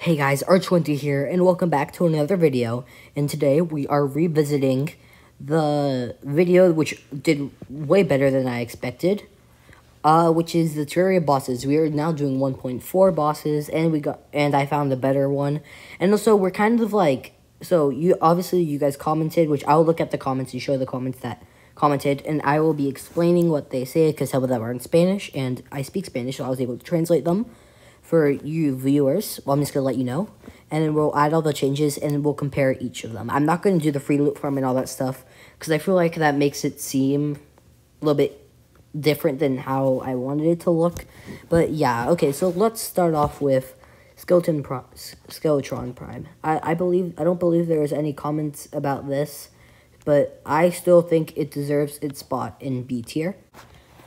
Hey guys, R20 here, and welcome back to another video. And today we are revisiting the video which did way better than I expected, which is the Terraria bosses. We are now doing 1.4 bosses, and I found a better one. And also, we're kind of like, so you guys commented, which I'll look at the comments and show the comments that commented, and I will be explaining what they say because some of them are in Spanish, and I speak Spanish, so I was able to translate them for you viewers. Well, I'm just going to let you know. And then we'll add all the changes and we'll compare each of them. I'm not going to do the free loot farm and all that stuff because I feel like that makes it seem a little bit different than how I wanted it to look. But yeah, okay, so let's start off with Skeletron Prime. I don't believe there is any comments about this, but I still think it deserves its spot in B tier.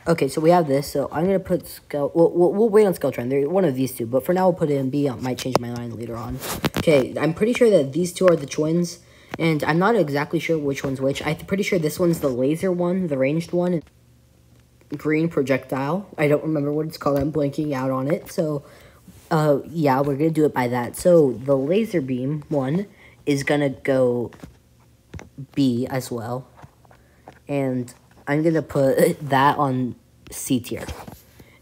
Okay, so we have this, so I'm going to put we'll wait on Skeletron. They're one of these two, but for now we'll put it in B. I might change my mind later on. Okay, I'm pretty sure that these two are the twins, and I'm not exactly sure which one's which. I'm pretty sure this one's the laser one, the ranged one. Green projectile. I don't remember what it's called. I'm blanking out on it. So, yeah, we're going to do it by that. So, the laser beam one is going to go B as well. And I'm going to put that on C tier.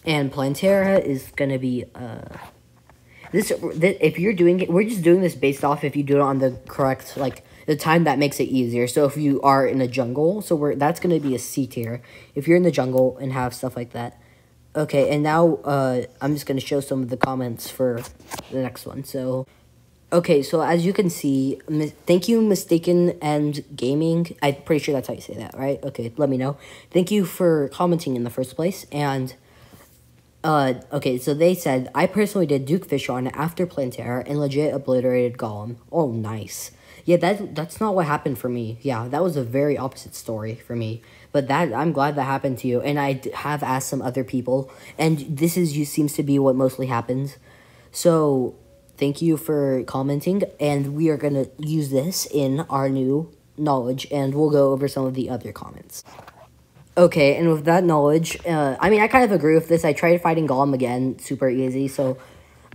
And Plantera is going to be, this, if you're doing it, we're just doing this based off if you do it on the correct, like, the time that makes it easier. So if you are in a jungle, so that's going to be a C tier. If you're in the jungle and have stuff like that. Okay, and now, I'm just going to show some of the comments for the next one. So, okay, so as you can see, thank you, Mistaken and Gaming. I'm pretty sure that's how you say that, right? Okay, let me know. Thank you for commenting in the first place. And, okay, so they said, I personally did Duke Fishon after Plantera and legit obliterated Golem. Oh, nice. Yeah, that's not what happened for me. Yeah, that was a very opposite story for me. But I'm glad that happened to you. And I have asked some other people, and seems to be what mostly happens. So, thank you for commenting, and we are going to use this in our new knowledge, and we'll go over some of the other comments. Okay, and with that knowledge, I mean, I kind of agree with this. I tried fighting Golem again, super easy, so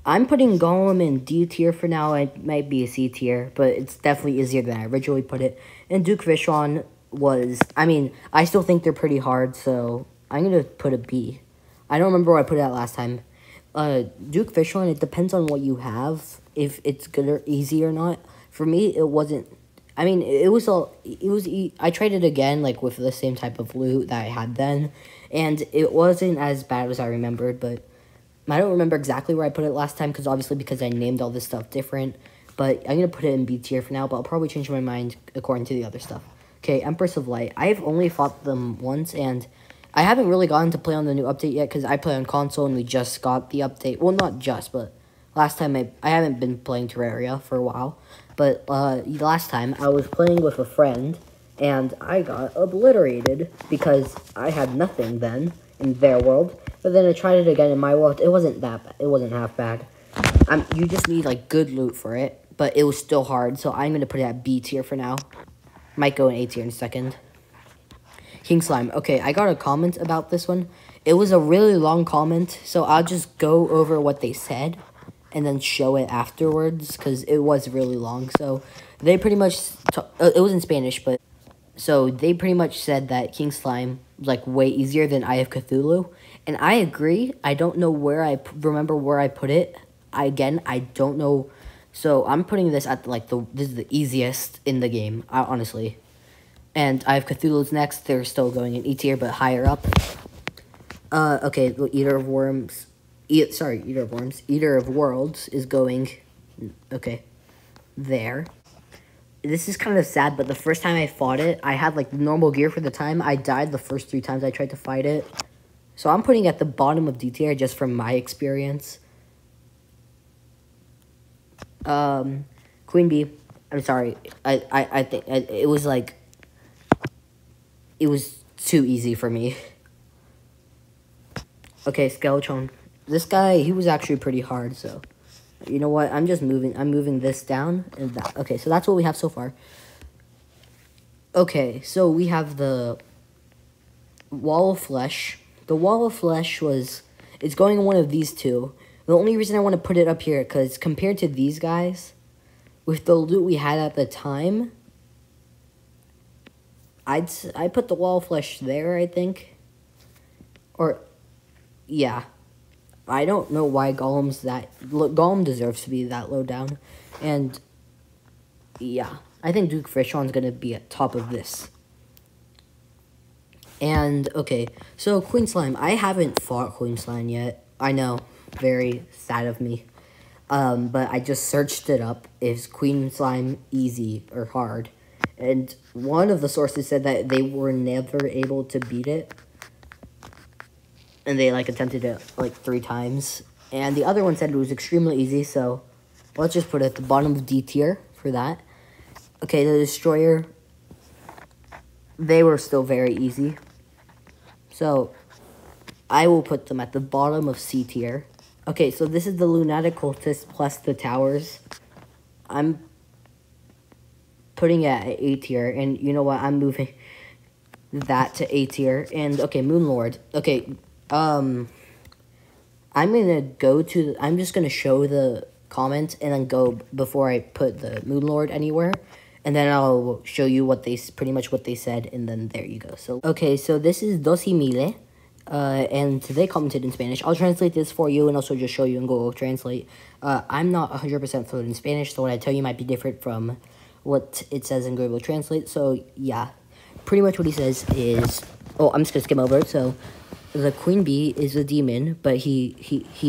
I'm putting Golem in D tier for now. It might be a C tier, but it's definitely easier than I originally put it. And Duke Vishon was, I mean, I still think they're pretty hard, so I'm going to put a B. I don't remember what I put it at last time. Duke Fishon, it depends on what you have, if it's good or easy or not. For me, it wasn't, I mean, I tried it again, like, with the same type of loot that I had then, and it wasn't as bad as I remembered, but I don't remember exactly where I put it last time, because I named all this stuff different, but I'm going to put it in B tier for now, but I'll probably change my mind according to the other stuff. Okay, Empress of Light. I've only fought them once, and I haven't really gotten to play on the new update yet, because I play on console, and we just got the update. Well, not just, but last time I haven't been playing Terraria for a while, but last time I was playing with a friend, and I got obliterated, because I had nothing then in their world, but then I tried it again in my world. It wasn't that bad. It wasn't half bad. You just need, like, good loot for it, but it was still hard, so I'm going to put it at B tier for now. Might go in A tier in a second. King Slime. Okay, I got a comment about this one. It was a really long comment, so I'll just go over what they said and then show it afterwards, because it was really long. So they pretty much, it was in Spanish, but so they pretty much said that King Slime was, like, way easier than Eye of Cthulhu, and I agree. I don't know where remember where I put it. I don't know. So I'm putting this at, like, this is the easiest in the game, honestly. And I have Cthulhu's next. They're still going in E tier, but higher up. Okay, the Eater of Worms. Eater of Worms. Eater of Worlds is going, okay, there. This is kind of sad, but the first time I fought it, I had, like, normal gear for the time. I died the first 3 times I tried to fight it. So I'm putting it at the bottom of D tier just from my experience. Queen Bee. I'm sorry. I think it was, like, it was too easy for me. Okay, Skeletron. This guy, he was actually pretty hard, so you know what? I'm moving this down and that. Okay, so that's what we have so far. Okay, so we have the Wall of Flesh. The Wall of Flesh it's going in one of these two. The only reason I want to put it up here, because compared to these guys, with the loot we had at the time, I put the wall flesh there, I think. Or, yeah. I don't know why Golem's that... Golem deserves to be that low down. And, yeah. I think Duke Fishon's going to be at top of this. And, okay. So, Queen Slime. I haven't fought Queen Slime yet. I know. Very sad of me. But I just searched it up. Is Queen Slime easy or hard? And one of the sources said that they were never able to beat it. And they, like, attempted it, like, 3 times. And the other one said it was extremely easy, so let's just put it at the bottom of D tier for that. Okay, the Destroyer, they were still very easy. So, I will put them at the bottom of C tier. Okay, so this is the Lunatic Cultist plus the Towers. I'm putting it at A tier, and you know what, I'm moving that to A tier. And, okay, Moonlord. Okay, I'm just gonna show the comment and then go before I put the Moonlord anywhere. And then I'll show you pretty much what they said, and then there you go. So, okay, so this is Dosimile, and they commented in Spanish. I'll translate this for you and also just show you in Google Translate. I'm not 100% fluent in Spanish, so what I tell you might be different from what it says in Google Translate. So, yeah, pretty much what he says is... Oh, I'm just gonna skim over it. So, the Queen Bee is a demon, but he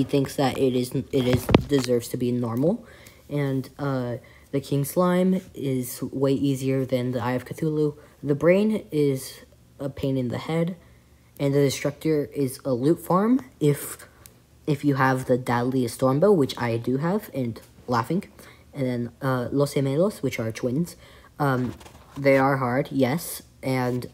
thinks that it deserves to be normal, and the King Slime is way easier than the Eye of Cthulhu. The Brain is a pain in the head, and the Destructor is a loot farm if you have the Deadliest Stormbow, which I do have, and Laughing, and then Los Gemelos, which are twins. They are hard, yes, and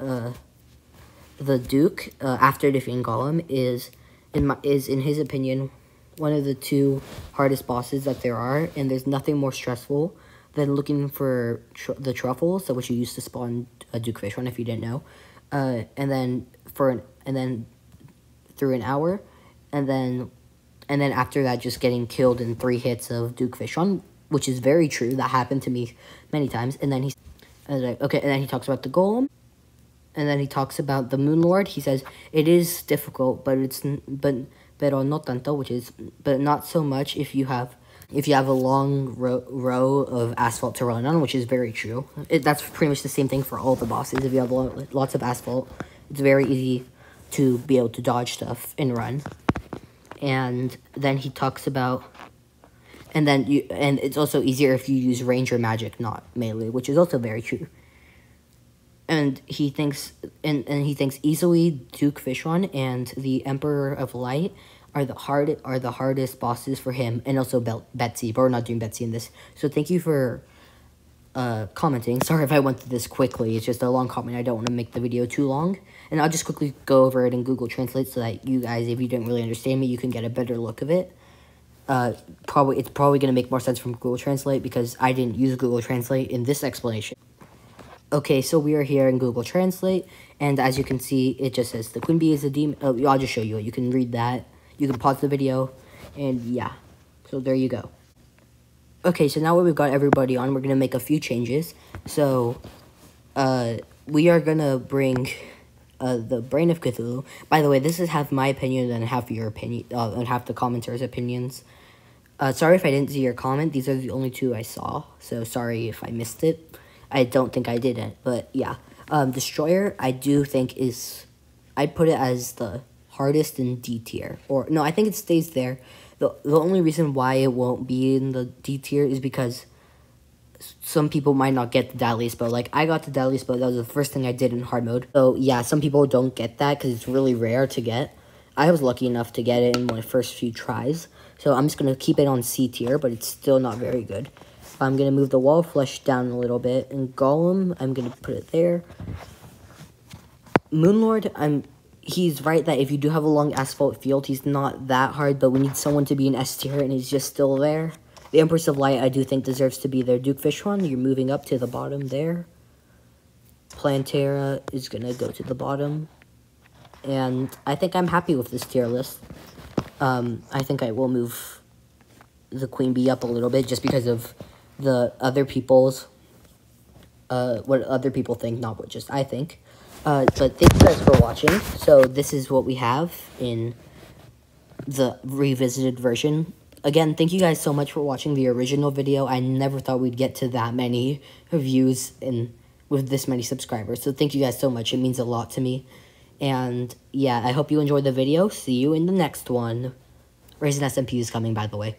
the Duke, after defeating Golem, is in his opinion one of the 2 hardest bosses that there are, and there's nothing more stressful than looking for the truffles, so which you use to spawn a Duke Fishon if you didn't know, and then through an hour, and then after that just getting killed in 3 hits of Duke Fishon, which is very true. That happened to me many times. And then and then he talks about the Golem. And then he talks about the Moonlord. He says, it is difficult, pero no tanto, but not so much if you have a long row of asphalt to run on, which is very true. That's pretty much the same thing for all the bosses. If you have lots of asphalt, it's very easy to be able to dodge stuff and run. And then he talks about, and it's also easier if you use ranger magic, not melee, which is also very true. And he thinks, and he thinks easily Duke Fishon and the Emperor of Light are the hardest bosses for him, and also Betsy, but we're not doing Betsy in this. So thank you for commenting. Sorry if I went through this quickly. It's just a long comment. I don't want to make the video too long. And I'll just quickly go over it in Google Translate so that you guys, if you don't really understand me, you can get a better look of it. It's probably going to make more sense from Google Translate because I didn't use Google Translate in this explanation. Okay, so we are here in Google Translate, and as you can see, it just says the Queen Bee is a demon. Oh, I'll just show you it. You can read that. You can pause the video, and yeah. So there you go. Okay, so now that we've got everybody on, we're going to make a few changes. So, we are going to bring the Brain of Cthulhu. By the way, this is half my opinion and half your opinion, and half the commenters' opinions. Sorry if I didn't see your comment. These are the only 2 I saw, so sorry if I missed it. I don't think I didn't, but yeah. Destroyer, I do think I'd put it as the hardest in D tier. Or, no, I think it stays there. The only reason why it won't be in the D tier is because some people might not get the Deadliest Bow. Like, I got the Deadliest Bow. That was the first thing I did in hard mode. So, yeah, some people don't get that because it's really rare to get. I was lucky enough to get it in my first few tries. So, I'm just going to keep it on C tier, but it's still not very good. I'm going to move the Wall Flesh down a little bit. And Golem, I'm going to put it there. Moonlord, he's right that if you do have a long asphalt field, he's not that hard, but we need someone to be in S tier, and he's just still there. The Empress of Light, I do think, deserves to be there. Duke Fishon, you're moving up to the bottom there. Plantera is going to go to the bottom. And I think I'm happy with this tier list. I think I will move the queen bee up a little bit just because of the other people's, what other people think, not what just I think. But thank you guys for watching. So this is what we have in the revisited version. Again, thank you guys so much for watching the original video. I never thought we'd get to that many views and with this many subscribers. So thank you guys so much. It means a lot to me. And yeah, I hope you enjoyed the video. See you in the next one. Raisin SMP is coming, by the way.